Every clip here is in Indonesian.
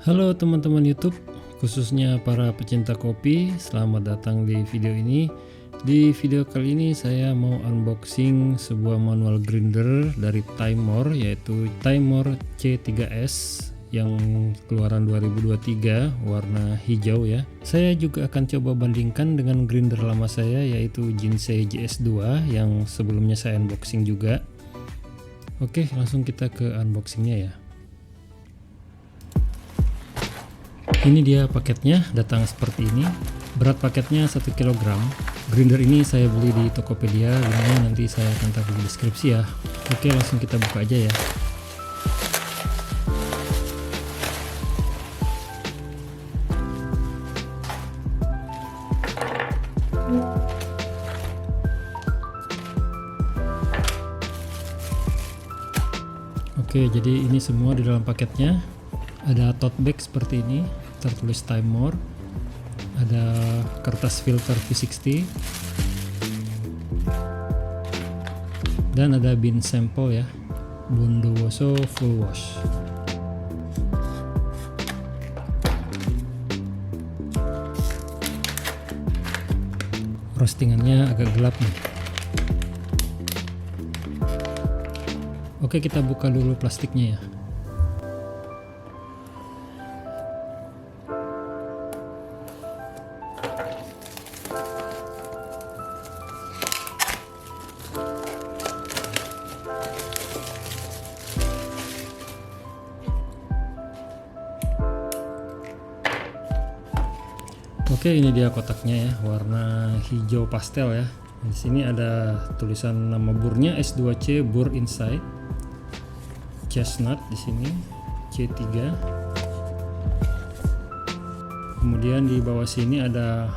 Halo teman-teman YouTube, khususnya para pecinta kopi, selamat datang di video ini. Di video kali ini saya mau unboxing sebuah manual grinder dari Timor, yaitu Timor C3S yang keluaran 2023 warna hijau ya. Saya juga akan coba bandingkan dengan grinder lama saya, yaitu Jinsei JS2 yang sebelumnya saya unboxing juga. Oke, langsung kita ke unboxingnya ya. Ini dia paketnya, datang seperti ini. Berat paketnya 1 kg. Grinder ini saya beli di Tokopedia, linknya nanti saya akan taruh di deskripsi ya. Oke, langsung kita buka aja ya. Oke, jadi ini semua di dalam paketnya. Ada tote bag seperti ini, tertulis Timor. Ada kertas filter V60. Dan ada bin sampel ya, Bondowoso full wash. Roastingannya agak gelap nih. Oke, kita buka dulu plastiknya ya. Oke, ini dia kotaknya ya, warna hijau pastel ya. Di sini ada tulisan nama burnya S2C Bur Inside. Chestnut di sini C3. Kemudian di bawah sini ada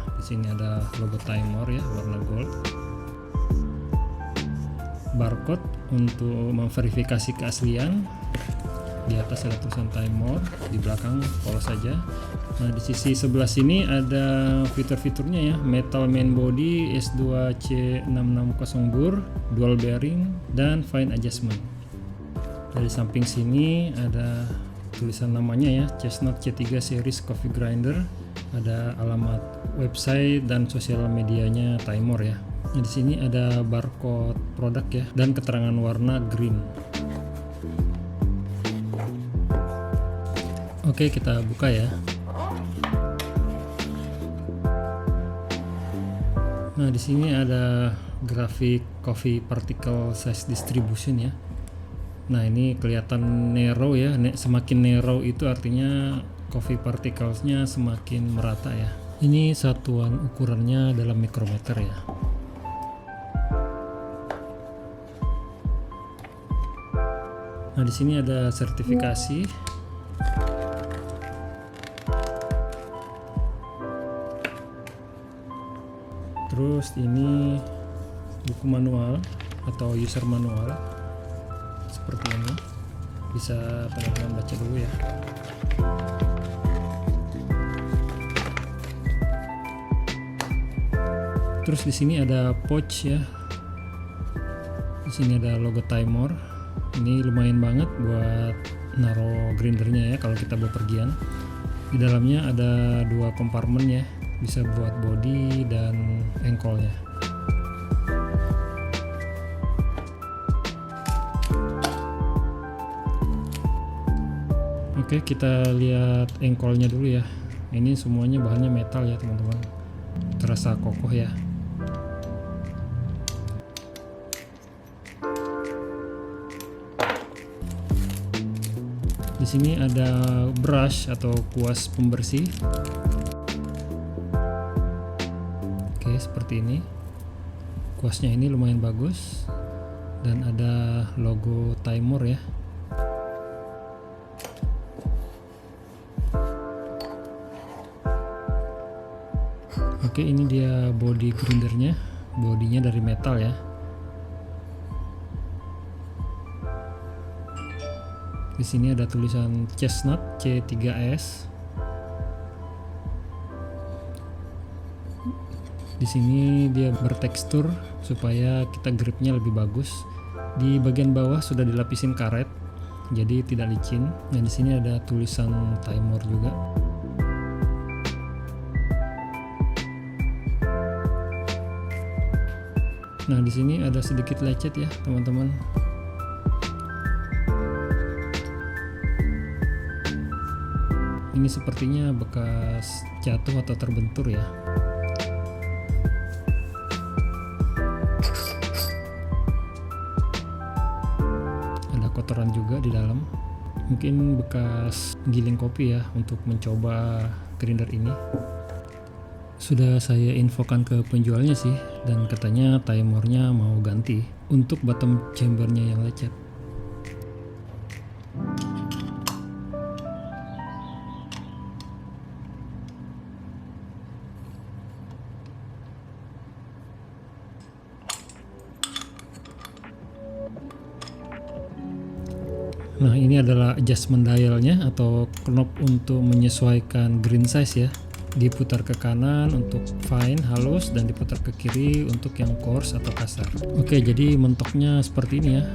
logo Timor ya, warna gold. Barcode untuk memverifikasi keaslian. Di atas ada tulisan Timor, di belakang polos saja. Nah, di sisi sebelah sini ada fitur-fiturnya ya, metal main body S2C660 Bur, dual bearing, dan fine adjustment. Dari samping sini ada tulisan namanya ya, Chestnut C3 series coffee grinder. Ada alamat website dan sosial medianya Timor ya. Nah, di sini ada barcode produk ya, dan keterangan warna green. Oke, kita buka ya. Nah, di sini ada grafik coffee particle size distribution ya. Nah, ini kelihatan narrow ya. Semakin narrow itu artinya coffee particles-nya semakin merata ya. Ini satuan ukurannya dalam mikrometer ya. Nah, di sini ada sertifikasi. Terus ini buku manual atau user manual seperti ini, bisa teman-teman baca dulu ya. Terus di sini ada pouch ya. Di sini ada logo Timor. Ini lumayan banget buat naruh grindernya ya kalau kita bawa pergian. Di dalamnya ada 2 kompartemen ya, bisa buat body dan engkolnya. Oke, kita lihat engkolnya dulu ya. Ini semuanya bahannya metal ya teman-teman, terasa kokoh ya. Di sini ada brush atau kuas pembersih. Oke, seperti ini. Kuasnya ini lumayan bagus dan ada logo Timor ya. Oke, ini dia body grindernya. Bodinya dari metal ya. Di sini ada tulisan Chestnut C3S. Di sini dia bertekstur supaya kita gripnya lebih bagus. Di bagian bawah sudah dilapisin karet. jadi tidak licin. Dan di sini ada tulisan timer juga. Nah, di sini ada sedikit lecet ya, teman-teman. Ini sepertinya bekas jatuh atau terbentur ya. Ada kotoran juga di dalam. Mungkin bekas giling kopi ya untuk mencoba grinder ini. Sudah saya infokan ke penjualnya sih, dan katanya timernya mau ganti untuk bottom chambernya yang lecet. Nah, ini adalah adjustment dialnya atau knob untuk menyesuaikan green size ya. Diputar ke kanan untuk fine, halus, dan diputar ke kiri untuk yang coarse atau kasar. Oke, jadi mentoknya seperti ini ya.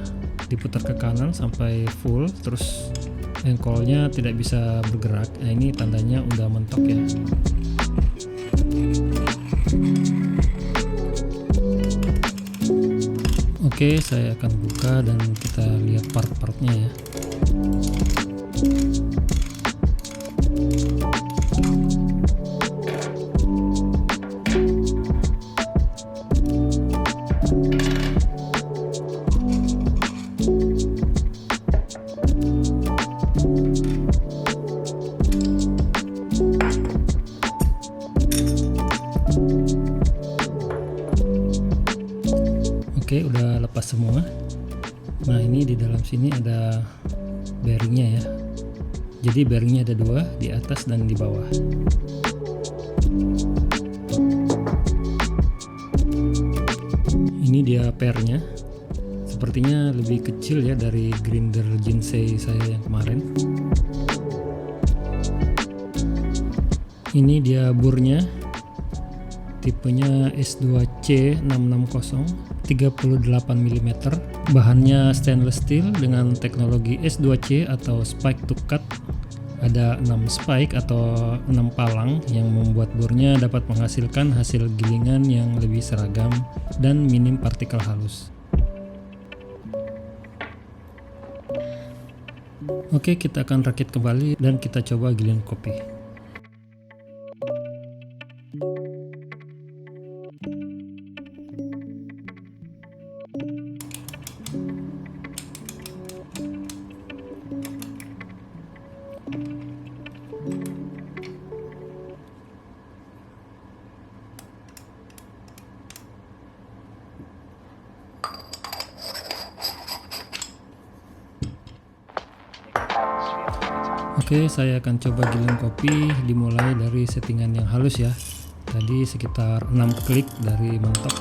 Diputar ke kanan sampai full, terus engkolnya tidak bisa bergerak. Nah, ini tandanya udah mentok ya. Oke, saya akan buka dan kita lihat part-partnya ya. Oke, udah lepas semua. Nah, ini di dalam sini ada bearingnya ya. Jadi bearingnya ada dua, di atas dan di bawah. Ini dia pairnya. Sepertinya lebih kecil ya dari grinder Jinsei saya yang kemarin. Ini dia burnya. Tipenya S2C660. 38 mm, bahannya stainless steel dengan teknologi S2C atau spike to cut. Ada 6 spike atau 6 palang yang membuat burnya dapat menghasilkan hasil gilingan yang lebih seragam dan minim partikel halus. Oke, kita akan rakit kembali dan kita coba giling kopi. Oke, saya akan coba giling kopi dimulai dari settingan yang halus ya. Tadi sekitar 6 klik dari mentok.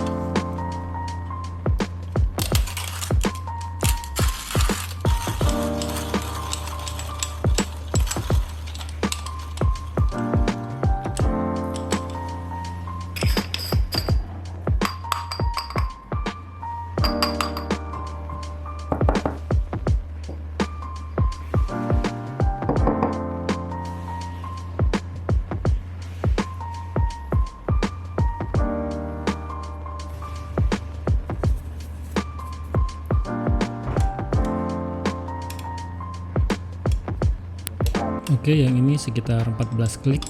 Oke, yang ini sekitar 14 klik.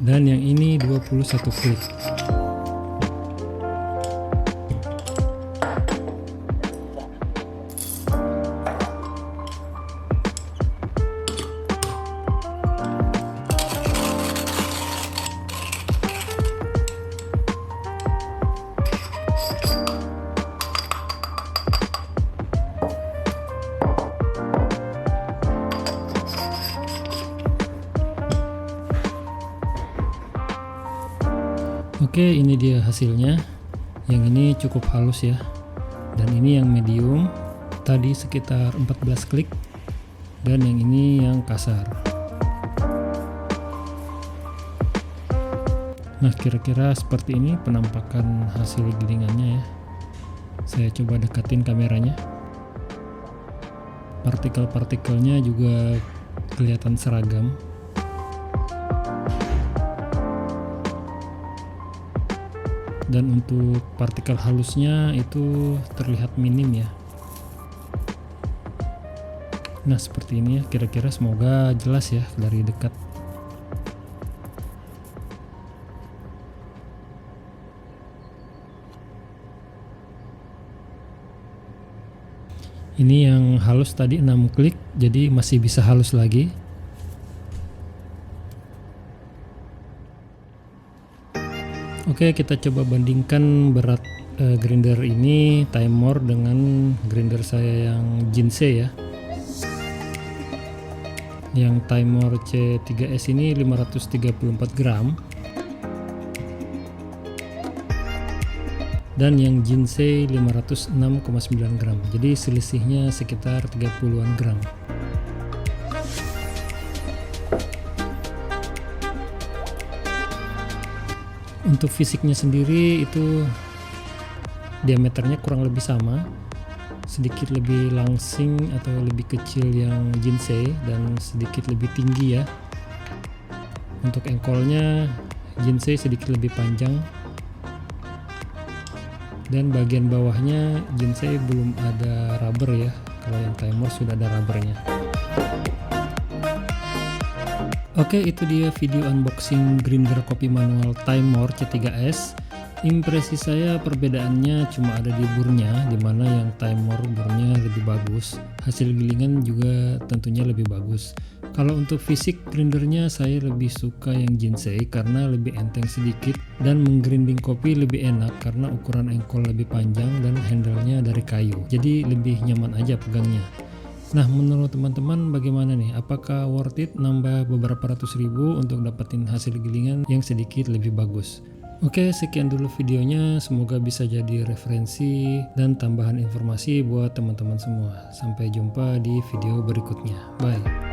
Dan yang ini 21 klik. Oke, ini dia hasilnya. Yang ini cukup halus ya. Dan ini yang medium. Tadi sekitar 14 klik. Dan yang ini yang kasar. Nah, kira-kira seperti ini penampakan hasil gilingannya ya. Saya coba dekatin kameranya. Partikel-partikelnya juga kelihatan seragam. Dan untuk partikel halusnya itu terlihat minim ya. Nah, seperti ini ya, kira-kira semoga jelas ya dari dekat. Ini yang halus tadi 6 klik, jadi masih bisa halus lagi. Oke, kita coba bandingkan berat grinder ini Timemore dengan grinder saya yang Jinsei ya. Yang Timemore C3S ini 534 gram. Dan yang Jinsei 506,9 gram. Jadi selisihnya sekitar 30-an gram. Untuk fisiknya sendiri itu diameternya kurang lebih sama, sedikit lebih langsing atau lebih kecil yang Jinsei dan sedikit lebih tinggi ya. Untuk engkolnya Jinsei sedikit lebih panjang. Dan bagian bawahnya Jinsei belum ada rubber ya, kalau yang Timemore sudah ada rubbernya. Oke, itu dia video unboxing grinder kopi manual Timemore C3S. Impresi saya perbedaannya cuma ada di burnya, dimana yang Timemore burnya lebih bagus, hasil gilingan juga tentunya lebih bagus. Kalau untuk fisik grindernya saya lebih suka yang Jinsei karena lebih enteng sedikit dan menggrinding kopi lebih enak karena ukuran engkol lebih panjang dan handle-nya dari kayu, jadi lebih nyaman aja pegangnya. Nah, menurut teman-teman bagaimana nih? Apakah worth it nambah beberapa ratus ribu untuk dapetin hasil gilingan yang sedikit lebih bagus? Oke, sekian dulu videonya. Semoga bisa jadi referensi dan tambahan informasi buat teman-teman semua. Sampai jumpa di video berikutnya. Bye.